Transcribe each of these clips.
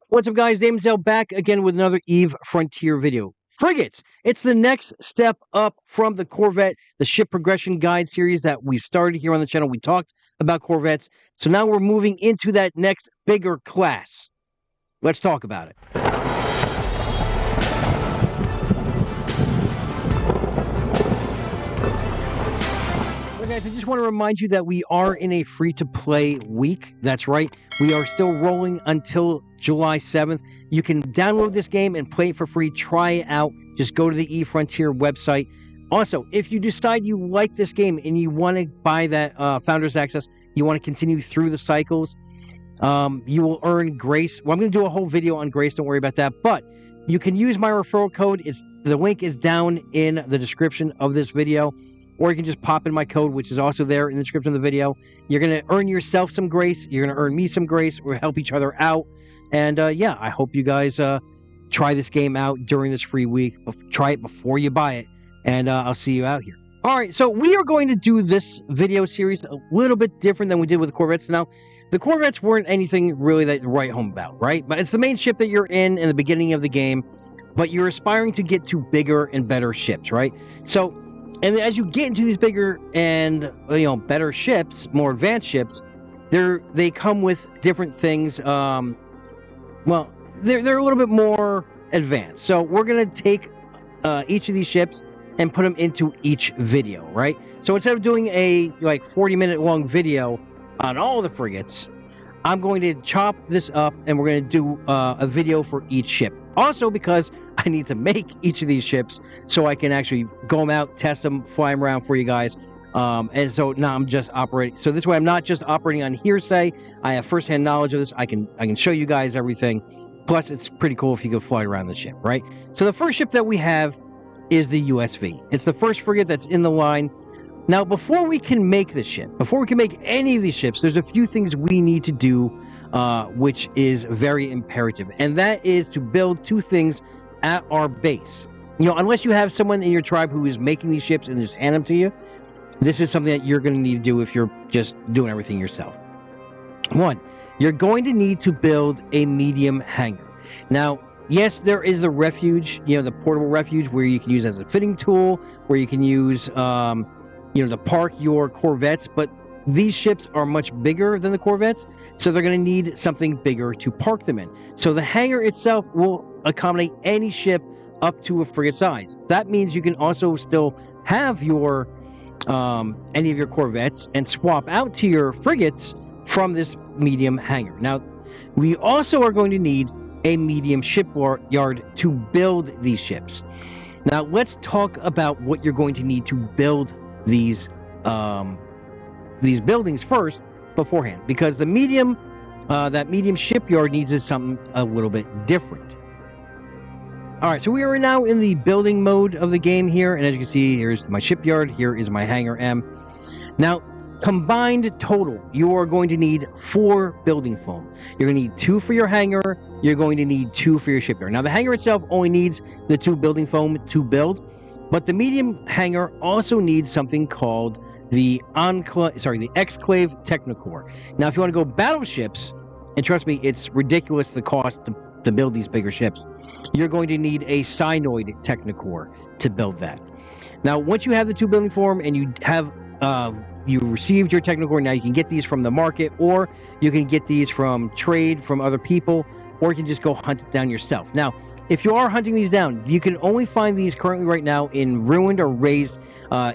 What's up, guys? Daemonxel back again with another Eve Frontier video. Frigates! It's the next step up from the Corvette, the ship progression guide series that we've started here on the channel. We talked about Corvettes, so now we're moving into that next bigger class. Let's talk about it. Guys, I just want to remind you that we are in a free-to-play week. That's right. We are still rolling until July 7th. You can download this game and play it for free. Try it out. Just go to the eFrontier website. Also, if you decide you like this game and you want to buy that Founders Access, you want to continue through the cycles, you will earn Grace. Well, I'm going to do a whole video on Grace. Don't worry about that. But you can use my referral code. The link is down in the description of this video. Or you can just pop in my code, which is also there in the description of the video. You're going to earn yourself some grace. You're going to earn me some grace. We'll help each other out. And yeah, I hope you guys try this game out during this free week. Try it before you buy it. And I'll see you out here. All right, so we are going to do this video series a little bit different than we did with the Corvettes. Now, the Corvettes weren't anything really that to write home about, right? But it's the main ship that you're in the beginning of the game. But you're aspiring to get to bigger and better ships, right? So... and as you get into these bigger and better ships, more advanced ships, they come with different things. Well, they're a little bit more advanced. So we're gonna take each of these ships and put them into each video, right? So instead of doing a 40-minute long video on all the frigates, I'm going to chop this up and we're going to do a video for each ship. Also, because I need to make each of these ships so I can actually go them out, test them, fly them around for you guys. And so now I'm just operating. So this way I'm not just operating on hearsay. I have firsthand knowledge of this. I can show you guys everything. Plus, it's pretty cool if you go fly around the ship, right? So the first ship that we have is the USV. It's the first frigate that's in the line. Now, before we can make this ship, before we can make any of these ships, there's a few things we need to do, which is very imperative. And that is to build two things at our base. Unless you have someone in your tribe who is making these ships and just hand them to you, this is something that you're going to need to do if you're just doing everything yourself. One, you're going to need to build a medium hangar. Now, yes, there is the refuge, the portable refuge where you can use as a fitting tool, where you can use, to park your Corvettes, but these ships are much bigger than the Corvettes, so they're going to need something bigger to park them in. So the hangar itself will accommodate any ship up to a frigate size. So that means you can also still have your any of your Corvettes and swap out to your frigates from this medium hangar. Now, we also are going to need a medium shipyard to build these ships. Now, let's talk about what you're going to need to build these buildings first beforehand, because the medium that medium shipyard needs something a little bit different. All right, so we are now in the building mode of the game here, and as you can see, here's my shipyard, here is my hangar M. Now, combined total, you are going to need 4 building foam. You're going to need 2 for your hangar, you're going to need 2 for your shipyard. Now, the hangar itself only needs the 2 building foam to build, but the medium hangar also needs something called the Exclave Technocore. Now, if you want to go battleships, and trust me, it's ridiculous the cost to build these bigger ships, you're going to need a Synoid Technocore to build that. Now, once you have the 2 building foam and you have you received your Technocore, now you can get these from the market, or you can get these from trade from other people, or you can just go hunt it down yourself. Now, if you are hunting these down, you can only find these currently right now in ruined or razed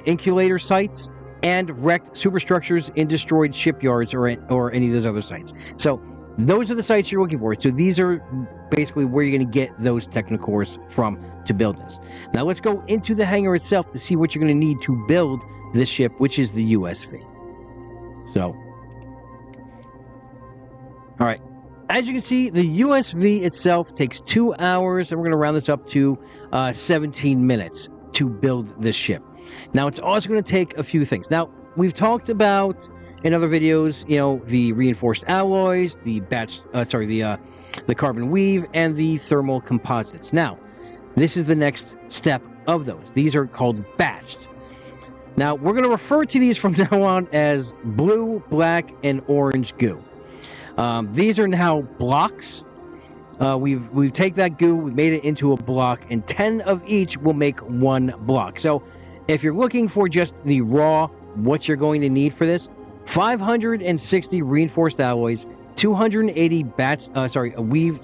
incubator sites and wrecked superstructures in destroyed shipyards or any of those other sites. So those are the sites you're looking for. So these are basically where you're going to get those Technocores from to build this. Now let's go into the hangar itself to see what you're going to need to build this ship, which is the USV. So, all right. As you can see, the USV itself takes 2 hours, and we're going to round this up to 17 minutes to build this ship. Now, it's also going to take a few things. Now, we've talked about in other videos, the reinforced alloys, the carbon weave, and the thermal composites. Now, this is the next step of those. These are called batched. Now, we're going to refer to these from now on as blue, black, and orange goo. These are now blocks, we've take that goo, we've made it into a block, and 10 of each will make one block. So if you're looking for just the raw, what you're going to need for this, 560 reinforced alloys, 280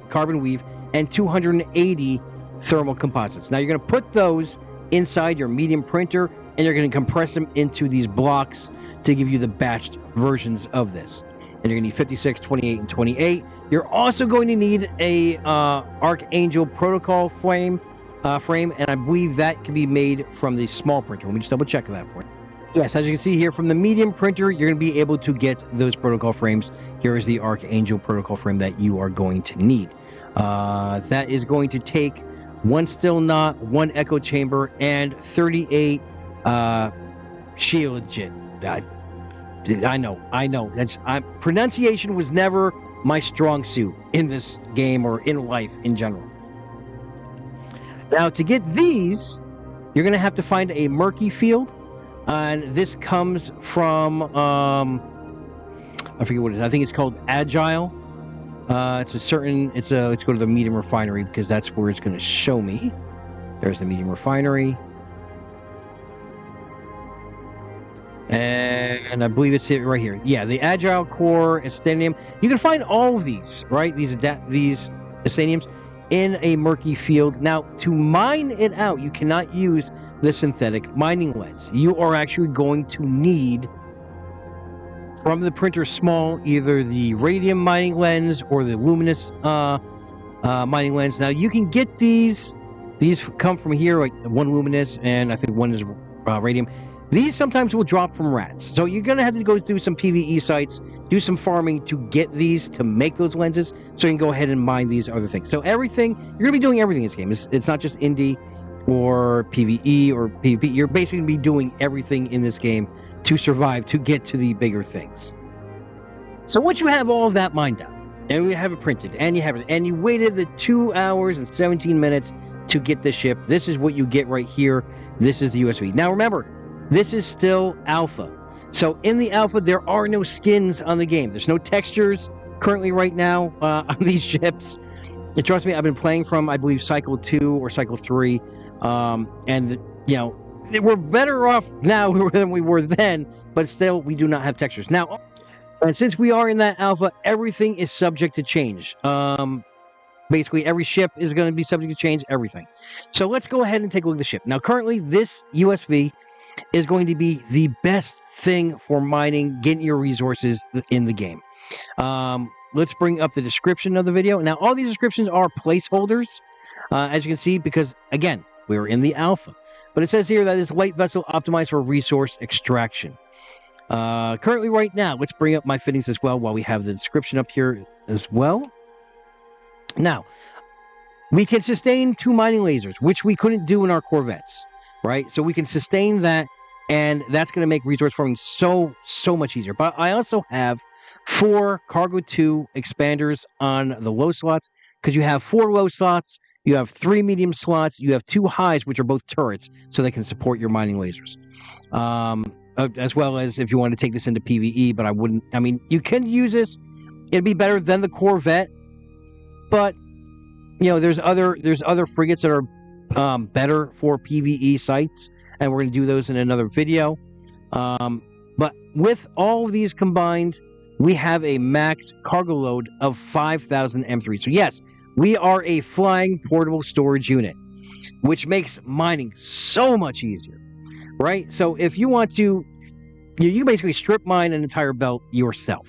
carbon weave, and 280 thermal composites. Now you're going to put those inside your medium printer, and you're going to compress them into these blocks to give you the batched versions of this. And you're going to need 56, 28, and 28. You're also going to need a Archangel protocol frame, and I believe that can be made from the small printer. Let me just double check that for you. Yes, as you can see here, from the medium printer, you're going to be able to get those protocol frames. Here is the Archangel protocol frame that you are going to need. That is going to take 1 steel knot, 1 echo chamber, and 38 shield jit. I know. Pronunciation was never my strong suit in this game or in life in general. Now, to get these, you're going to have to find a murky field, and this comes from I forget what it is. I think it's called Agile. Let's go to the medium refinery because that's where it's going to show me. There's the medium refinery. And I believe it's right here. Yeah, the Agile Core Astenium. You can find all of these, right? These Asteniums in a murky field. Now, to mine it out, you cannot use the synthetic mining lens. You are actually going to need, from the printer small, either the radium mining lens or the luminous mining lens. Now, you can get these. These come from here, like one luminous, and I think one is radium. These sometimes will drop from rats. So you're going to have to go through some PvE sites, do some farming to get these, to make those lenses, so you can go ahead and mine these other things. So everything, you're going to be doing everything in this game. It's not just Indie or PvE or PvP. You're basically going to be doing everything in this game to survive, to get to the bigger things. So once you have all of that mined out, and you have it printed, and you have it, and you waited the 2 hours and 17 minutes to get the ship, this is what you get right here. This is the USV. Now remember, this is still alpha. So in the alpha, there are no skins on the game. There's no textures currently right now on these ships. And trust me, I've been playing from, I believe, Cycle 2 or Cycle 3. And, you know, we're better off now than we were then, but still, we do not have textures. Now, and since we are in that alpha, everything is subject to change. Basically, every ship is going to be subject to change, everything. So let's go ahead and take a look at the ship. Now, currently, this USV is going to be the best thing for mining, getting your resources in the game. Let's bring up the description of the video. Now, all these descriptions are placeholders, as you can see, because, again, we're in the alpha. But it says here that it's light vessel optimized for resource extraction. Currently, right now, let's bring up my fittings as well while we have the description up here as well. Now, we can sustain 2 mining lasers, which we couldn't do in our Corvettes. Right? So we can sustain that, and that's going to make resource farming so much easier. But I also have 4 Cargo 2 expanders on the low slots, because you have 4 low slots, you have 3 medium slots, you have 2 highs, which are both turrets, so they can support your mining lasers. As well as if you want to take this into PvE, but I wouldn't. I mean, you can use this. It'd be better than the Corvette, but, you know, there's other frigates that are better for PvE sites, and we're going to do those in another video. But with all of these combined, we have a max cargo load of 5,000 M3. So yes, we are a flying portable storage unit, which makes mining so much easier, right? So if you want to, you basically strip mine an entire belt yourself,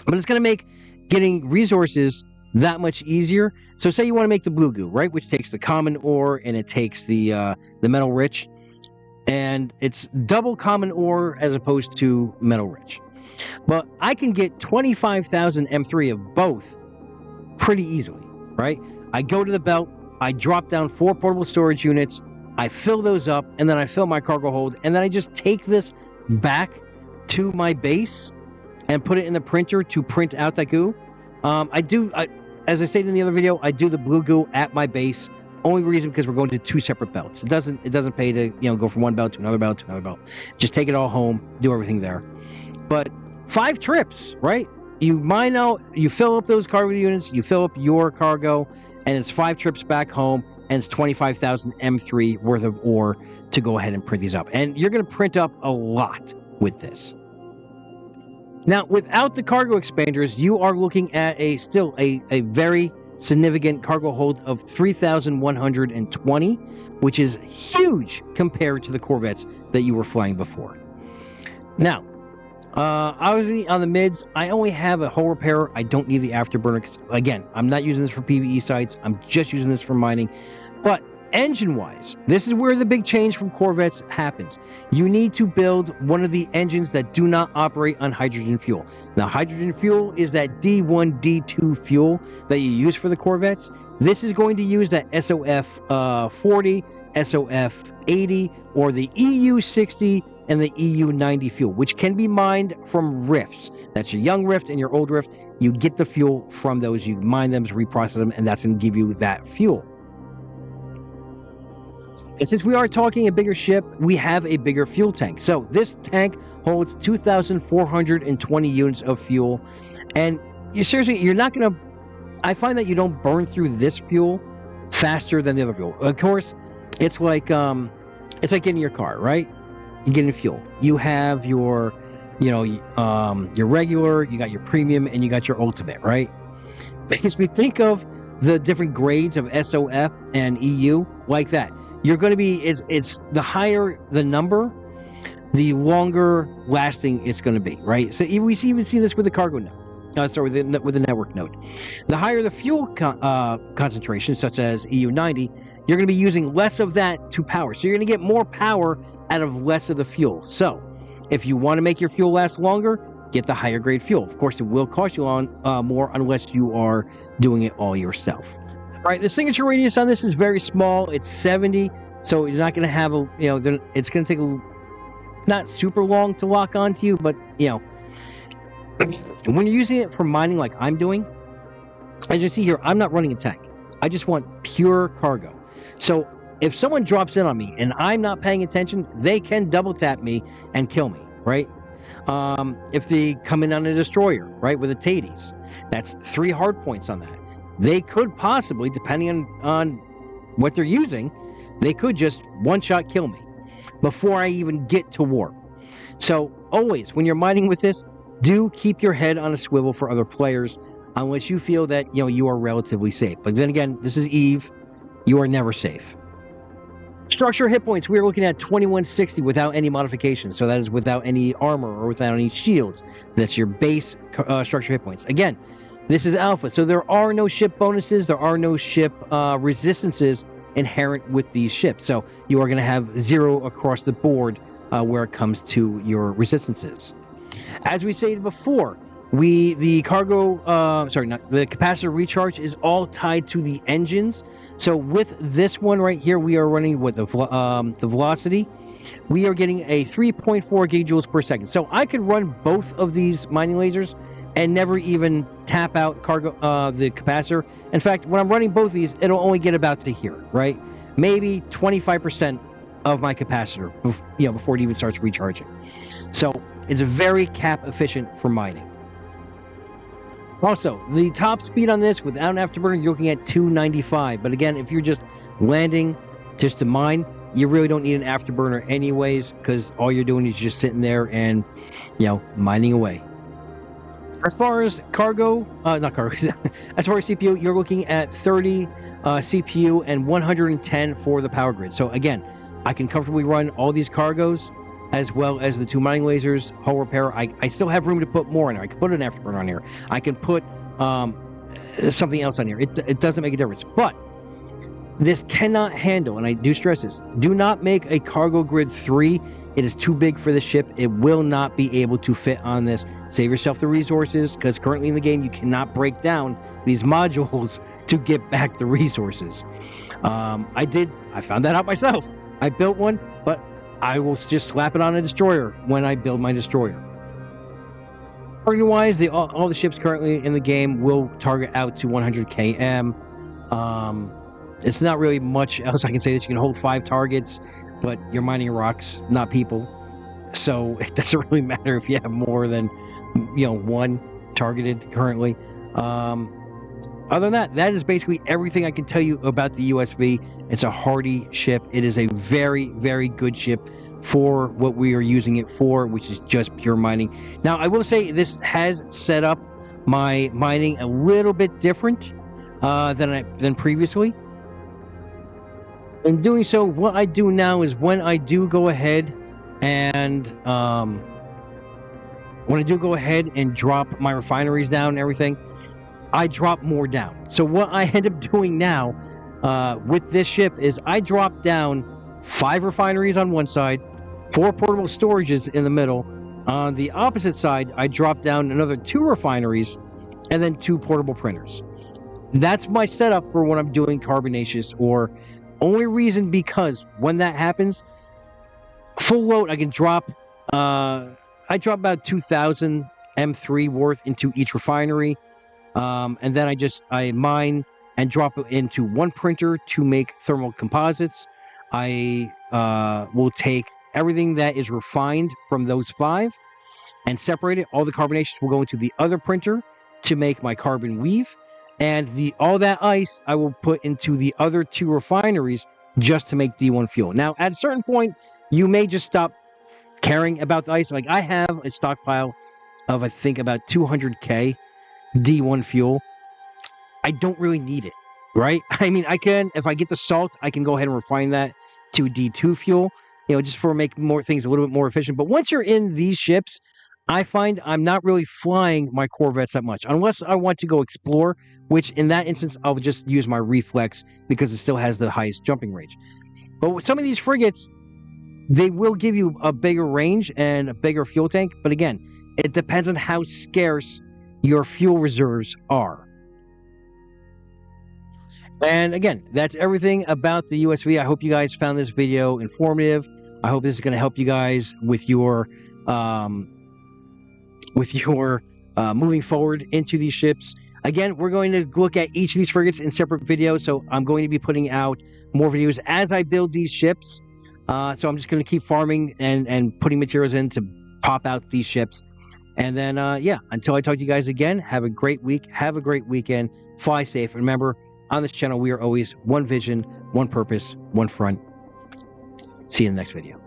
but it's going to make getting resources that much easier. So say you want to make the blue goo, right, which takes the common ore and it takes the metal rich, and it's double common ore as opposed to metal rich. But I can get 25,000 M3 of both pretty easily, right? I go to the belt, I drop down 4 portable storage units, I fill those up, and then I fill my cargo hold, and then I just take this back to my base and put it in the printer to print out that goo. As I stated in the other video, I do the blue goo at my base. Only reason because we're going to 2 separate belts. It doesn't pay to, you know, go from one belt to another belt to another belt. Just take it all home, do everything there. But 5 trips, right? you mine out, you fill up those cargo units, you fill up your cargo, and it's 5 trips back home, and it's 25,000 M3 worth of ore to go ahead and print these up. And you're going to print up a lot with this. Now, without the cargo expanders, you are looking at still a very significant cargo hold of 3,120, which is huge compared to the Corvettes that you were flying before. Now, obviously on the mids, I only have a hull repair. I don't need the afterburner because, again, I'm not using this for PvE sites. I'm just using this for mining. But engine-wise, this is where the big change from Corvettes happens. You need to build one of the engines that do not operate on hydrogen fuel. Now, hydrogen fuel is that D1, D2 fuel that you use for the Corvettes. This is going to use that SOF 40, SOF 80, or the EU 60 and the EU 90 fuel, which can be mined from rifts. That's your young rift and your old rift. You get the fuel from those, you mine them, reprocess them, and that's going to give you that fuel. And since we are talking a bigger ship, we have a bigger fuel tank. So this tank holds 2,420 units of fuel. And you're not going to... I find that you don't burn through this fuel faster than the other fuel. Of course, it's like getting your car, right? You get in fuel. You have your regular, you got your premium, and you got your ultimate, right? Because we think of the different grades of SOF and EU like that. You're going to be, it's the higher the number, the longer lasting it's going to be, right? So we even see this with the cargo node. With the network node. The higher the fuel concentration, such as EU 90, you're going to be using less of that to power. So you're going to get more power out of less of the fuel. So if you want to make your fuel last longer, get the higher grade fuel. Of course, it will cost you more unless you are doing it all yourself. All right, the signature radius on this is very small. It's 70, so you're not going to have it's going to take not super long to lock onto you, but when you're using it for mining like I'm doing, as you see here, I'm not running a tank. I just want pure cargo. So if someone drops in on me and I'm not paying attention, they can double tap me and kill me, right? If they come in on a destroyer, right, with a Tades, that's 3 hard points on that. They could possibly, depending on what they're using, they could just one-shot kill me before I even get to warp. So always, when you're mining with this, do keep your head on a swivel for other players unless you feel that you are relatively safe. But then again, this is EVE. You are never safe. Structure hit points, we are looking at 2160 without any modifications. So that is without any armor or without any shields. That's your base structure hit points. Again, this is alpha, so there are no ship bonuses. There are no ship resistances inherent with these ships. So you are going to have 0 across the board where it comes to your resistances. As we stated before, the capacitor recharge is all tied to the engines. So with this one right here, we are running with the velocity. We are getting a 3.4 gigajoules per second. So I could run both of these mining lasers and never even tap out the capacitor. In fact, when I'm running both of these, it'll only get about to here, right? Maybe 25% of my capacitor, before it even starts recharging. So it's very cap efficient for mining. Also, the top speed on this without an afterburner, you're looking at 295. But again, if you're just landing just to mine, you really don't need an afterburner anyways, because all you're doing is just sitting there and, mining away. As far as cargo, not cargo, as far as CPU, you're looking at 30 CPU and 110 for the power grid. So again, I can comfortably run all these cargos as well as the 2 mining lasers, hull repair. I still have room to put more in there. I can put an afterburner on here. I can put something else on here. It doesn't make a difference. But this cannot handle, and I do stress this, do not make a cargo grid 3. It is too big for the ship. It will not be able to fit on this. Save yourself the resources, because currently in the game, you cannot break down these modules to get back the resources. I found that out myself. I built one, but I will just slap it on a destroyer when I build my destroyer. Targeting-wise, all the ships currently in the game will target out to 100 km. It's not really much else I can say. That you can hold 5 targets, but you're mining rocks, not people. So it doesn't really matter if you have more than, 1. targeted currently. Other than that, that is basically everything I can tell you about the USV. It's a hardy ship. It is a very, very good ship for what we are using it for, which is just pure mining. Now, I will say this has set up my mining a little bit different than previously. In doing so, what I do now is when I do go ahead and drop my refineries down and everything, I drop more down. So what I end up doing now with this ship is I drop down 5 refineries on one side, 4 portable storages in the middle. On the opposite side, I drop down another 2 refineries and then 2 portable printers. That's my setup for when I'm doing carbonaceous, or only reason because when that happens, full load, I can drop, I drop about 2,000 M3 worth into each refinery. And then I mine and drop it into 1 printer to make thermal composites. I will take everything that is refined from those 5 and separate it. All the carbonaceous will go into the other printer to make my carbon weave. And all that ice I will put into the other 2 refineries just to make D1 fuel. Now, at a certain point, you may just stop caring about the ice. Like, I have a stockpile of, I think, about 200K D1 fuel. I don't really need it, right? I mean, I can, if I get the salt, I can go ahead and refine that to D2 fuel, just for make more things a little bit more efficient. But once you're in these ships, I find I'm not really flying my Corvettes that much, unless I want to go explore, which in that instance, I'll just use my reflex because it still has the highest jumping range. But with some of these frigates, they will give you a bigger range and a bigger fuel tank. But again, it depends on how scarce your fuel reserves are. And again, that's everything about the USV. I hope you guys found this video informative. I hope this is going to help you guys with your moving forward into these ships. Again, we're going to look at each of these frigates in separate videos, so I'm going to be putting out more videos as I build these ships. So I'm just going to keep farming and putting materials in to pop out these ships. And then, yeah, until I talk to you guys again, have a great week. Have a great weekend. Fly safe. And remember, on this channel, we are always one vision, one purpose, one front. See you in the next video.